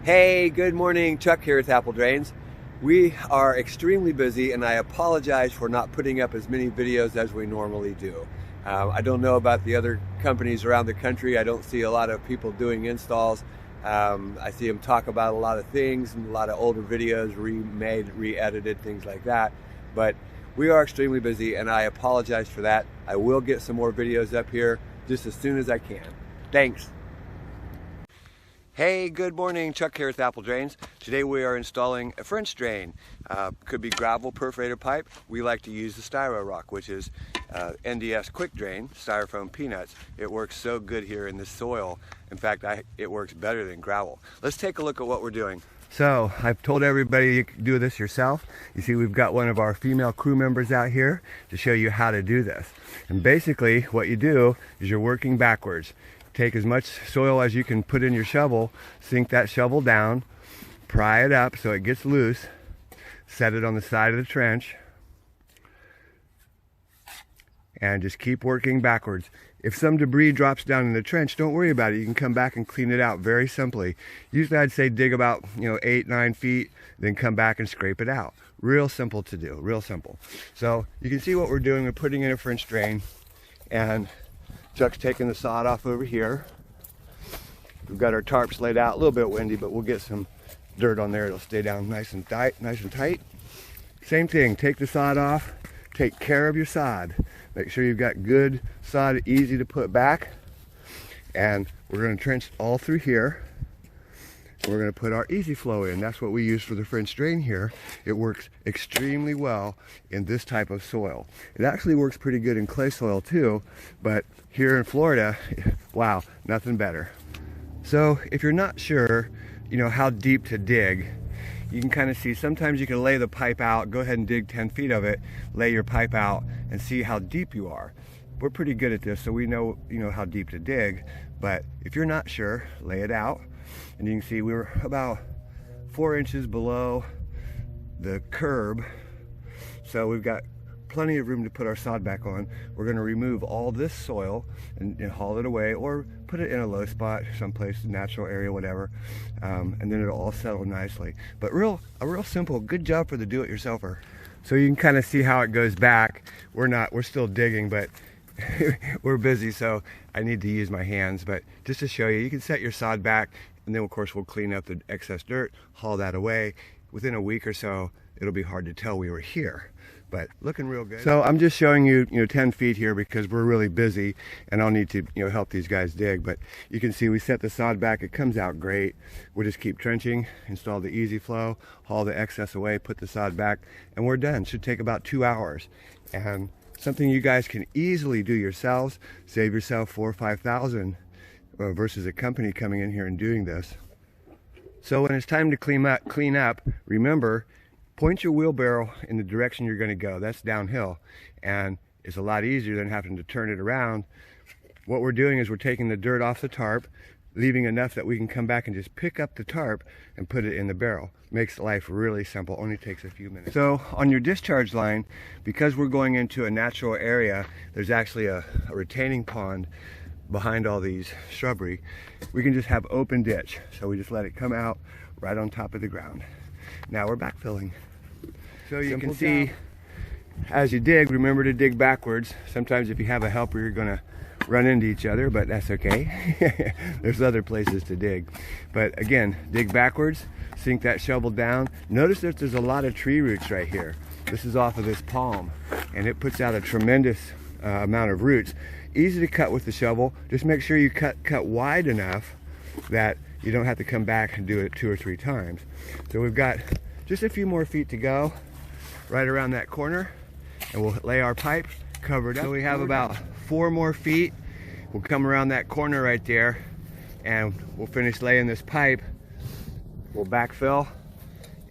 Hey, good morning. Chuck here with Apple Drains. We are extremely busy and I apologize for not putting up as many videos as we normally do. I don't know about the other companies around the country. I don't see a lot of people doing installs. I see them talk about a lot of things and a lot of older videos, remade, re-edited, things like that. But we are extremely busy and I apologize for that. I will get some more videos up here just as soon as I can. Thanks. Hey, good morning. Chuck here with Apple Drains. Today we are installing a French drain. Could be gravel perforated pipe. We like to use the Styro-Rock, which is NDS quick drain, styrofoam peanuts. It works so good here in the soil. In fact, it works better than gravel. Let's take a look at what we're doing. So I've told everybody you can do this yourself. You see, we've got one of our female crew members out here to show you how to do this. And basically what you do is you're working backwards. Take as much soil as you can put in your shovel, sink that shovel down, pry it up so it gets loose, set it on the side of the trench, and just keep working backwards. If some debris drops down in the trench, don't worry about it. You can come back and clean it out very simply. Usually I'd say dig about 8-9 feet, then come back and scrape it out. Real simple to do, real simple. So you can see what we're doing. We're putting in a French drain, and Chuck's taking the sod off over here. We've got our tarps laid out, a little bit windy, but we'll get some dirt on there. It'll stay down nice and tight. Same thing, take the sod off, take care of your sod. Make sure you've got good sod, easy to put back. And we're gonna trench all through here. We're going to put our easy flow in. That's what we use for the French drain here. It works extremely well in this type of soil. It actually works pretty good in clay soil too, but here in Florida, wow, nothing better. So if you're not sure, how deep to dig, you can kind of see, sometimes you can lay the pipe out, go ahead and dig 10 feet of it, lay your pipe out and see how deep you are. We're pretty good at this, so we know, how deep to dig, but if you're not sure, lay it out. And you can see we were about 4 inches below the curb, so we've got plenty of room to put our sod back on. We're going to remove all this soil and haul it away, or put it in a low spot, someplace, natural area, whatever, and then it'll all settle nicely. But a real simple, good job for the do-it-yourselfer. So you can kind of see how it goes back. We're still digging, but we're busy, so I need to use my hands. But just to show you, you can set your sod back, and then of course we'll clean up the excess dirt, haul that away. Within a week or so, it'll be hard to tell we were here, but looking real good. So I'm just showing you, 10 feet here because we're really busy, and I'll need to, help these guys dig. But you can see we set the sod back. It comes out great. We'll just keep trenching, install the easy flow, haul the excess away, put the sod back, and we're done. Should take about 2 hours, and something you guys can easily do yourselves. Save yourself $4,000 or $5,000 versus a company coming in here and doing this. So when it's time to clean up, remember, point your wheelbarrow in the direction you're going to go. That's downhill, and it's a lot easier than having to turn it around. What we're doing is we're taking the dirt off the tarp, leaving enough that we can come back and just pick up the tarp and put it in the barrel. Makes life really simple, only takes a few minutes. So on your discharge line, because we're going into a natural area, there's actually a retaining pond behind all these shrubbery. We can just have open ditch, so we just let it come out right on top of the ground. Now we're backfilling. So you can see, as you dig, remember to dig backwards. Sometimes if you have a helper, you're gonna run into each other, but that's okay. There's other places to dig. But again, dig backwards, sink that shovel down. Notice that there's a lot of tree roots right here. This is off of this palm, and it puts out a tremendous amount of roots. Easy to cut with the shovel. Just make sure you cut wide enough that you don't have to come back and do it 2 or 3 times. So we've got just a few more feet to go right around that corner, and we'll lay our pipe, cover it up. So we have about 4 more feet. We'll come around that corner right there, and we'll finish laying this pipe. We'll backfill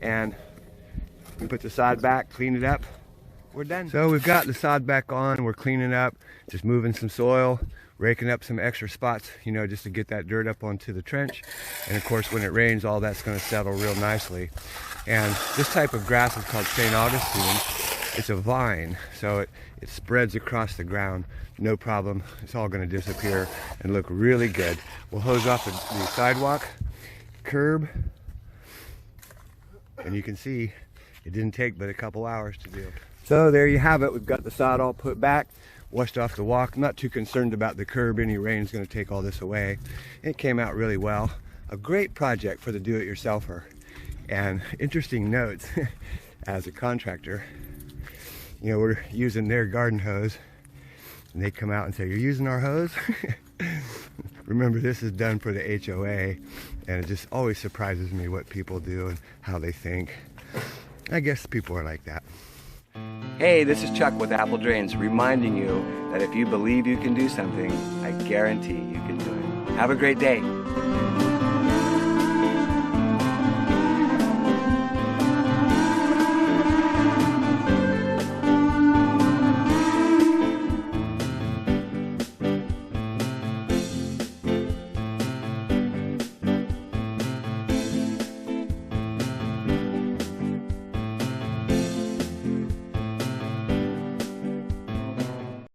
and put the sod back, clean it up. We're done. So we've got the sod back on, we're cleaning up, just moving some soil, raking up some extra spots, just to get that dirt up onto the trench. And of course, when it rains, all that's going to settle real nicely. And this type of grass is called St. Augustine. It's a vine, so it spreads across the ground, no problem. It's all going to disappear and look really good. We'll hose off the sidewalk, curb, And you can see it didn't take but a couple hours to do. So there you have it. We've got the sod all put back, washed off the walk. I'm not too concerned about the curb. Any rain is going to take all this away. It came out really well. A great project for the do-it-yourselfer. And interesting notes, as a contractor, you know, we're using their garden hose, and they come out and say, "You're using our hose?" Remember, this is done for the HOA, and it just always surprises me what people do and how they think. I guess people are like that. Hey, this is Chuck with Apple Drains, reminding you that if you believe you can do something, I guarantee you can do it. Have a great day.